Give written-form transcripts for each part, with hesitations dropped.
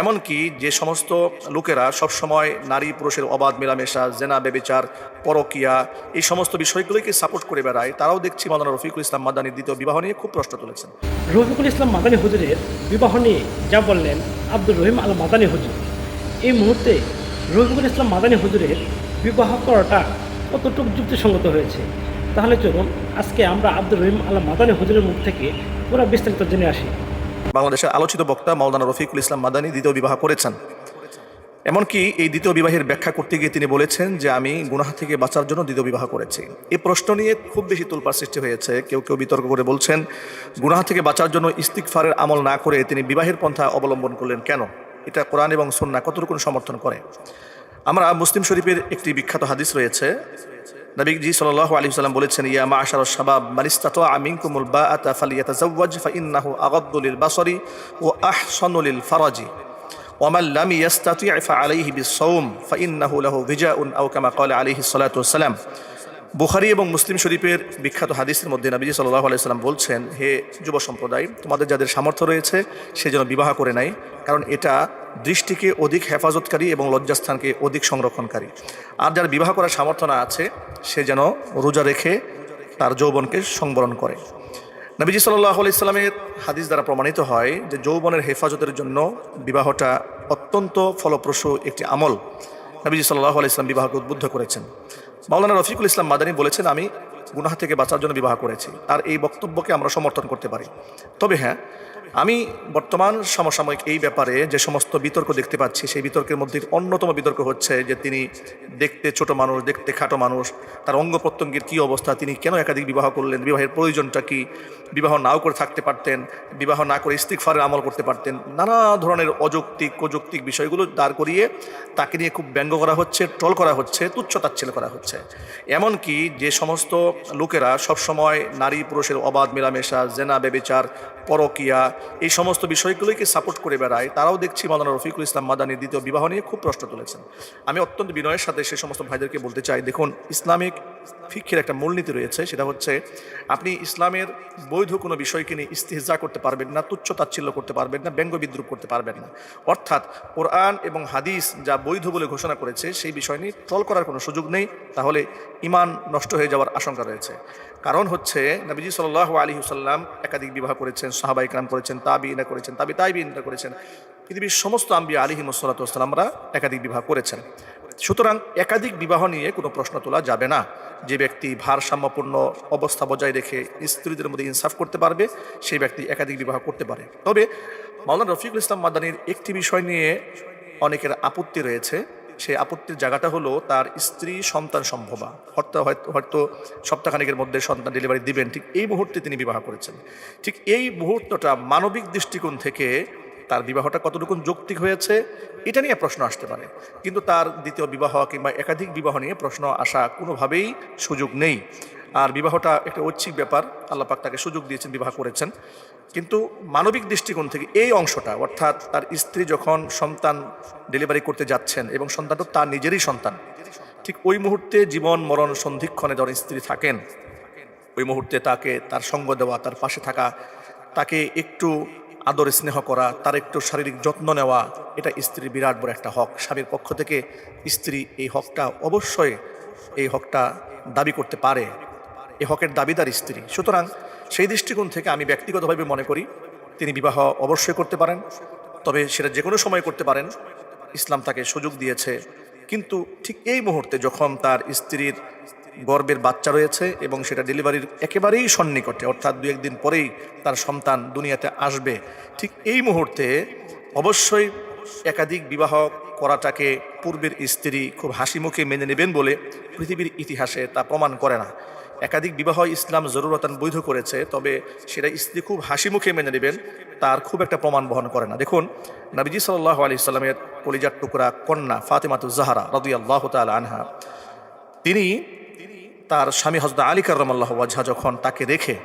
এমনকি যে সমস্ত লোকেরা সবসময় নারী পুরুষের অবাধ মেলামেশা, জেনা, ব্যভিচার, পরকিয়া এই সমস্ত বিষয়গুলোকে সাপোর্ট করে বেড়ায়, তারাও দেখছি মাওলানা রফিকুল ইসলাম মাদানির দ্বিতীয় বিবাহ নিয়ে খুব প্রশ্ন তুলেছেন। রফিকুল ইসলাম মাদানী হুজুরের বিবাহ নিয়ে যা বললেন আব্দুর রহিম আল মাদানী হুজুর, এই মুহূর্তে রফিকুল ইসলাম মাদানী হুজুরের বিবাহ করাটা কতটুকু যুক্তিসঙ্গত হয়েছে? তাহলে চলুন আজকে আমরা আব্দুর রহিম আল মাদানী হুজুরের মুখ থেকে পুরো বিস্তারিত জেনে আসি। বাংলাদেশের আলোচিত বক্তা মাওলানা রফিকুল ইসলাম মাদানী দ্বিতীয় বিবাহ করেছেন। এমনকি এই দ্বিতীয় বিবাহের ব্যাখ্যা করতে গিয়ে তিনি বলেছেন যে আমি গুনাহ থেকে বাঁচার জন্য দ্বিতীয় বিবাহ করেছি। এই প্রশ্ন নিয়ে খুব বেশি তোলপাড় সৃষ্টি হয়েছে। কেউ কেউ বিতর্ক করে বলছেন গুনাহ থেকে বাঁচার জন্য ইস্তিগফারের আমল না করে তিনি বিবাহের পন্থা অবলম্বন করলেন কেন? এটা কোরআন এবং সুন্নাহ কতটুকু সমর্থন করে? আমরা মুসলিম শরীফের একটি বিখ্যাত হাদিস রয়েছে। নবীজি সাল্লাল্লাহু আলাইহি ওয়াসাল্লাম বলেছেন, ইয়া মা'আশারাশ শাবাব মান ইসতাতা'a মিনকুমুল বাআতা ফালইয়াতাযাওয়াজ ফাইন্নাহু আগাদ্দু লিল বাসারি ওয়া আহসানু লিল ফারাজি ওয়া মান লাম ইস্তাতি' ফাআলাইহি বিস-সাওম ফাইন্নাহু লাহু ভিজাউন আও কামা ক্বালা আলাইহিস সালাতু ওয়াস সালাম। বুখারী এবং মুসলিম শরীফের বিখ্যাত হাদিসের মধ্যে নবীজি সাল্লাল্লাহু আলাইহি ওয়াসাল্লাম বলছেন, হে যুব সম্প্রদায়, তোমাদের যাদের সামর্থ্য রয়েছে সে যেন বিবাহ করে নাই, কারণ এটা দৃষ্টিকে অধিক হেফাজতকারী এবং লজ্জাস্থানকে অধিক সংরক্ষণকারী। আর যার বিবাহ করার সামর্থ্য না আছে সে যেন রোজা রেখে তার যৌবনকে সংবরণ করে। নবীজি সাল্লাল্লাহু আলাইহি ওয়াসাল্লামের হাদিস দ্বারা প্রমাণিত হয় যে যৌবনের হেফাজতের জন্য বিবাহটা অত্যন্ত ফলপ্রসূ একটি আমল। নবীজি সাল্লাল্লাহু আলাইহি ওয়াসাল্লাম বিবাহকে উদ্বুদ্ধ করেছেন। মাওলানা রফিকুল ইসলাম মাদানী বলেছেন, আমি গুনাহ থেকে বাঁচার জন্য বিবাহ করেছি। আর এই বক্তব্যকে আমরা সমর্থন করতে পারি। তবে হ্যাঁ, আমি বর্তমান সমসাময়িক এই ব্যাপারে যে সমস্ত বিতর্ক দেখতে পাচ্ছি, সেই বিতর্কের মধ্যে অন্যতম বিতর্ক হচ্ছে যে তিনি দেখতে ছোট মানুষ, দেখতে খাটো মানুষ, তার অঙ্গ প্রত্যঙ্গের কী অবস্থা, তিনি কেন একাধিক বিবাহ করলেন, বিবাহের প্রয়োজনটা কি, বিবাহ নাও করে থাকতে পারতেন, বিবাহ না করে ইস্তিগফারের আমল করতে পারতেন। নানা ধরনের অযৌক্তিক কযৌক্তিক বিষয়গুলো দাঁড় করিয়ে তাকে নিয়ে খুব ব্যঙ্গ করা হচ্ছে, ট্রল করা হচ্ছে, তুচ্ছ-তাচ্ছিল্য করা হচ্ছে। এমনকি যে সমস্ত লোকেরা সবসময় নারী পুরুষের অবাধ মেলামেশা, জেনা, ব্যভিচার, পরকিয়া এই সমস্ত বিষয়গুলোকে সাপোর্ট করে বেড়ায়, তারাও দেখছি মাওলানা রফিকুল ইসলাম মাদানির দ্বিতীয় বিবাহ নিয়ে খুব প্রশ্ন তুলেছেন। আমি অত্যন্ত বিনয়ের সাথে সে সমস্ত ভাইদেরকে বলতে চাই, দেখুন, ইসলামিক ফিকহের একটা মূলনীতি রয়েছে, সেটা হচ্ছে আপনি ইসলামের বৈধ কোনো বিষয়কে নিয়ে ইস্তিহজা করতে পারবেন না, তুচ্ছ তাচ্ছিল্য করতে পারবেন না, ব্যঙ্গ বিদ্রুপ করতে পারবেন না। অর্থাৎ কোরআন এবং হাদিস যা বৈধ বলে ঘোষণা করেছে সেই বিষয় নিয়ে ট্রল করার কোনো সুযোগ নেই, তাহলে ঈমান নষ্ট হয়ে যাওয়ার আশঙ্কা রয়েছে। কারণ হচ্ছে নবীজি সাল্লাল্লাহু আলাইহি ওয়াসাল্লাম একাধিক বিবাহ করেছেন, সাহাবা ইকরাম করেছেন, তাবিঈনরা করেছেন, তাবিঈনরা করেছেন, পৃথিবীর সমস্ত আম্বিয়া আলাইহিমুস সালাতু ওয়াস সালামরা একাধিক বিবাহ করেছেন। সুতরাং একাধিক বিবাহ নিয়ে কোনো প্রশ্ন তোলা যাবে না। যে ব্যক্তি ভারসাম্যপূর্ণ অবস্থা বজায় রেখে স্ত্রীদের মধ্যে ইনসাফ করতে পারবে সেই ব্যক্তি একাধিক বিবাহ করতে পারে। তবে মাওলানা রফিকুল ইসলাম মাদানির একটি বিষয় নিয়ে অনেকের আপত্তি রয়েছে। সেই আপত্তির জায়গাটা হলো তার স্ত্রী সন্তান সম্ভবা, হয়তো সপ্তাহখানেকের মধ্যে সন্তান ডেলিভারি দিবেন, ঠিক এই মুহূর্তে তিনি বিবাহ করেছেন। ঠিক এই মুহূর্তটা মানবিক দৃষ্টিকোণ থেকে তার বিবাহটা কতটুকু যৌক্তিক হয়েছে এটা নিয়ে প্রশ্ন আসতে পারে, কিন্তু তার দ্বিতীয় বিবাহ কিংবা একাধিক বিবাহ নিয়ে প্রশ্ন আসা কোনোভাবেই সুযোগ নেই। আর বিবাহটা একটা ঐচ্ছিক ব্যাপার, আল্লাহ পাক তাকে সুযোগ দিয়েছেন, বিবাহ করেছেন। কিন্তু মানবিক দৃষ্টিকোণ থেকে এই অংশটা, অর্থাৎ তার স্ত্রী যখন সন্তান ডেলিভারি করতে যাচ্ছেন এবং সন্তানটা তার নিজেরই সন্তান, ঠিক ওই মুহূর্তে জীবন মরণ সন্ধিক্ষণে যখন স্ত্রী থাকেন, ওই মুহূর্তে তাকে তার সঙ্গ দেওয়া, তার পাশে থাকা, তাকে একটু আদর স্নেহ করা, তার একটু শারীরিক যত্ন নেওয়া, এটা স্ত্রীর বিরাট বড় একটা হক। স্বামীর পক্ষ থেকে স্ত্রী এই হকটা অবশ্যই দাবি করতে পারে, এই হকের দাবিদার স্ত্রী। সুতরাং সেই দৃষ্টিকোণ থেকে আমি ব্যক্তিগতভাবে মনে করি তিনি বিবাহ অবশ্যই করতে পারেন, তবে সেটা যে কোনো সময় করতে পারেন, ইসলাম তাকে সুযোগ দিয়েছে। কিন্তু ঠিক এই মুহূর্তে যখন তার স্ত্রীর গর্ভের বাচ্চা রয়েছে এবং সেটা ডেলিভারির একেবারেই সন্নিকটে, অর্থাৎ 2-1 দিন পরেই তার সন্তান দুনিয়াতে আসবে, ঠিক এই মুহূর্তে অবশ্যই একাধিক বিবাহ করাটাকে পূর্বের স্ত্রী খুব হাসি মুখে মেনে নেবেন বলে পৃথিবীর ইতিহাসে তা প্রমাণ করে না। একাধিক বিবাহ ইসলাম জরুরতান বৈধ করেছে, তবে সেটা স্ত্রী খুব হাসি মুখে মেনে নেবেন তার খুব একটা প্রমাণ বহন করে না। দেখুন, নবীজি সাল্লাল্লাহু আলাইহি সাল্লামের কলিজার টুকরা কন্যা ফাতেমাতুজ জাহরা রাদিয়াল্লাহু তাআলা আনহা, তিনি তার স্বামী হযরত আলী কাররামাল্লাহু ওয়াজহা যখন তাকে রেখে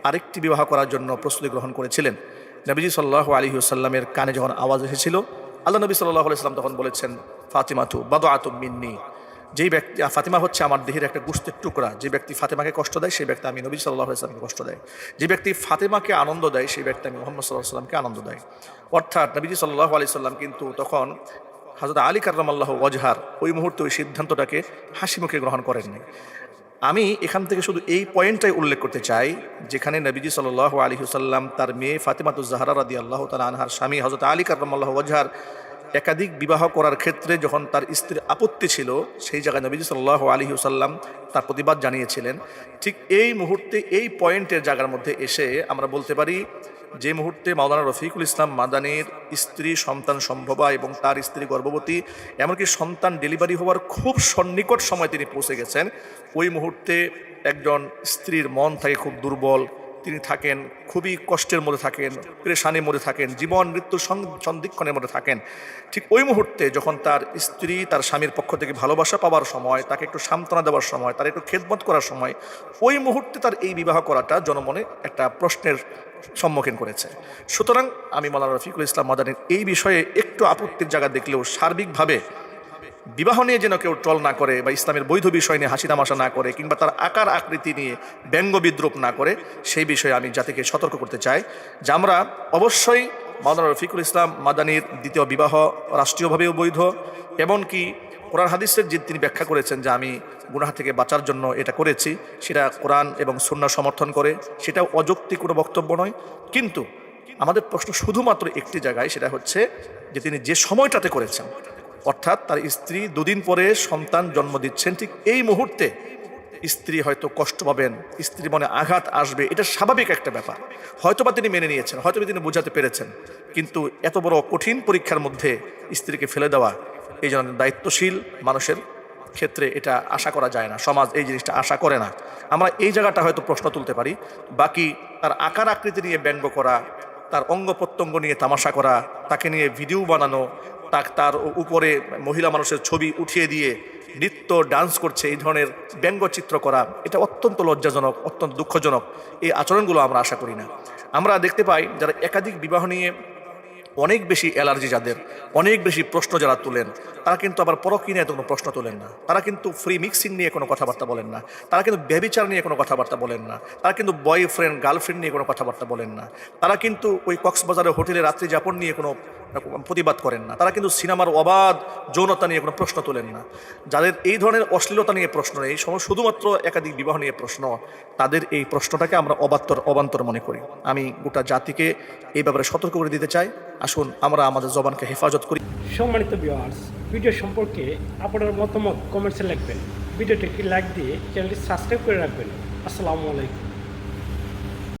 আরেকটি বিবাহ করার জন্য প্রস্তুতি গ্রহণ করেছিলেন, নবীজি সাল্লাল্লাহু আলাইহি ওয়াসাল্লামের কানে যখন আওয়াজ এসেছিল, আল্লাহ নবী সাল্লাল্লাহু আলাইহি ওয়াসাল্লাম তখন বলেছেন, ফাতিমাতু বাদআতুম মিন্নি, যেই ব্যক্তি ফাতেমা হচ্ছে আমার দেহের একটা গোশতের টুকরা, যে ব্যক্তি ফাতেমাকে কষ্ট দেয় সেই ব্যক্তি আমি নবী সাল্লাল্লাহু আলাইহি ওয়াসাল্লামকে কষ্ট দেয়, যে ব্যক্তি ফাতেমাকে আনন্দ দেয় সেই ব্যক্তি আমি মুহাম্মদ সাল্লাল্লাহু আলাইহি ওয়াসাল্লামকে আনন্দ দেয়। অর্থাৎ নবীজি সাল্লাল্লাহু আলাইহি ওয়াসাল্লাম কিন্তু তখন হযরত আলী কাররামাল্লাহু ওয়াজহার ওই মুহূর্তে ওই সিদ্ধান্তটাকে হাসি মুখে গ্রহণ করেননি। আমি এখান থেকে শুধু এই পয়েন্টটাই উল্লেখ করতে চাই, যেখানে নবীজি সাল্লাল্লাহু আলাইহি ওয়াসাল্লাম তার মেয়ে ফাতেমাতুজ জাহরা রাদিয়াল্লাহু তাআলা আনহার স্বামী হযরত আলী কাররামাল্লাহু ওয়াজহার একাধিক বিবাহ করার ক্ষেত্রে যখন তার স্ত্রীর আপত্তি ছিল, সেই জায়গায় নবীজি সাল্লাল্লাহু আলাইহি ওয়াসাল্লাম তার প্রতিবাদ জানিয়েছিলেন। ঠিক এই মুহূর্তে এই পয়েন্টের জায়গার মধ্যে এসে আমরা বলতে পারি, যে মুহূর্তে মাওলানা রফিকুল ইসলাম মাদানির স্ত্রী সন্তান সম্ভবা এবং তার স্ত্রী গর্ভবতী, এমনকি সন্তান ডেলিভারি হওয়ার খুব সন্নিকট সময় তিনি পৌঁছে গেছেন, ওই মুহূর্তে একজন স্ত্রীর মন থাকে খুব দুর্বল, তিনি থাকেন খুবই কষ্টের মধ্যে থাকেন, পেরেশানির মধ্যে থাকেন, জীবন মৃত্যুর সন্ধিক্ষণের মধ্যে থাকেন। ঠিক ওই মুহূর্তে যখন তার স্ত্রী তার স্বামীর পক্ষ থেকে ভালোবাসা পাওয়ার সময়, তাকে একটু সান্ত্বনা দেওয়ার সময়, তার একটু খেদমত করার সময়, ওই মুহূর্তে তার এই বিবাহ করাটা জনমনে একটা প্রশ্নের সম্মুখীন করেছে। সুতরাং আমি মাওলানা রফিকুল ইসলাম মাদানির এই বিষয়ে একটু আপত্তির জায়গা দেখলেও সার্বিকভাবে বিবাহ নিয়ে যেন কেউ ট্রল না করে বা ইসলামের বৈধ বিষয় নিয়ে হাসি তামাশা না করে কিংবা তার আকার আকৃতি নিয়ে ব্যঙ্গ বিদ্রুপ না করে, সেই বিষয়ে আমি জাতিকে সতর্ক করতে চাই যে আমরা অবশ্যই মাওলানা রফিকুল ইসলাম মাদানির দ্বিতীয় বিবাহ রাষ্ট্রীয়ভাবেও বৈধ, এমনকি কোরআন হাদিসের যে তিনি ব্যাখ্যা করেছেন যে আমি গুনাহ থেকে বাঁচার জন্য এটা করেছি, সেটা কোরআন এবং সুন্নাহ সমর্থন করে, সেটাও অযৌক্তিক কোনো বক্তব্য নয়। কিন্তু আমাদের প্রশ্ন শুধুমাত্র একটি জায়গায়, সেটা হচ্ছে যে তিনি যে সময়টাতে করেছেন, অর্থাৎ তার স্ত্রী দুদিন পরে সন্তান জন্ম দিচ্ছেন, ঠিক এই মুহূর্তে স্ত্রী হয়তো কষ্ট পাবেন, স্ত্রীর মনে আঘাত আসবে, এটা স্বাভাবিক একটা ব্যাপার। হয়তোবা তিনি মেনে নিয়েছেন, হয়তোবা তিনি বোঝাতে পেরেছেন, কিন্তু এত বড় কঠিন পরীক্ষার মধ্যে স্ত্রীকে ফেলে দেওয়া এই জন্য দায়িত্বশীল মানুষের ক্ষেত্রে এটা আশা করা যায় না, সমাজ এই জিনিসটা আশা করে না। আমরা এই জায়গাটা হয়তো প্রশ্ন তুলতে পারি। বাকি তার আকার আকৃতি নিয়ে ব্যঙ্গ করা, তার অঙ্গ প্রত্যঙ্গ নিয়ে তামাশা করা, তাকে নিয়ে ভিডিও বানানো, তার উপরে মহিলা মানুষের ছবি উঠিয়ে দিয়ে নৃত্য ডান্স করছে, এই ধরনের ব্যঙ্গচিত্র করা, এটা অত্যন্ত লজ্জাজনক, অত্যন্ত দুঃখজনক। এই আচরণগুলো আমরা আশা করি না। আমরা দেখতে পাই যারা একাধিক বিবাহ নিয়ে অনেক বেশি অ্যালার্জি, যাদের অনেক বেশি প্রশ্ন যারা তুলেন, তারা কিন্তু আবার পরকীয় নিয়ে কোনো প্রশ্ন তোলেন না, তারা কিন্তু ফ্রি মিক্সিং নিয়ে কোনো কথাবার্তা বলেন না, তারা কিন্তু ব্যভিচার নিয়ে কোনো কথাবার্তা বলেন না, তারা কিন্তু বয়ফ্রেন্ড গার্লফ্রেন্ড নিয়ে কোনো কথাবার্তা বলেন না, তারা কিন্তু ওই কক্সবাজারের হোটেলে রাত্রি যাপন নিয়ে কোনো প্রতিবাদ করেন না, তারা কিন্তু সিনেমার অবাধ যৌনতা নিয়ে কোনো প্রশ্ন তোলেন না। যাদের এই ধরনের অশ্লীলতা নিয়ে প্রশ্ন নেই, শুধুমাত্র একাধিক বিবাহ নিয়ে প্রশ্ন, তাদের এই প্রশ্নটাকে আমরা অবান্তর মনে করি। আমি গোটা জাতিকে এই ব্যাপারে সতর্ক করে দিতে চাই, আসুন আমরা আমাদের জবানকে হেফাজত করি। সম্মানিত ভিউয়ার্স, ভিডিও সম্পর্কে আপনার মতামত কমেন্টসে লিখবেন, ভিডিওটি একটি লাইক দিয়ে চ্যানেলটি সাবস্ক্রাইব করে রাখবেন। আসসালামু আলাইকুম।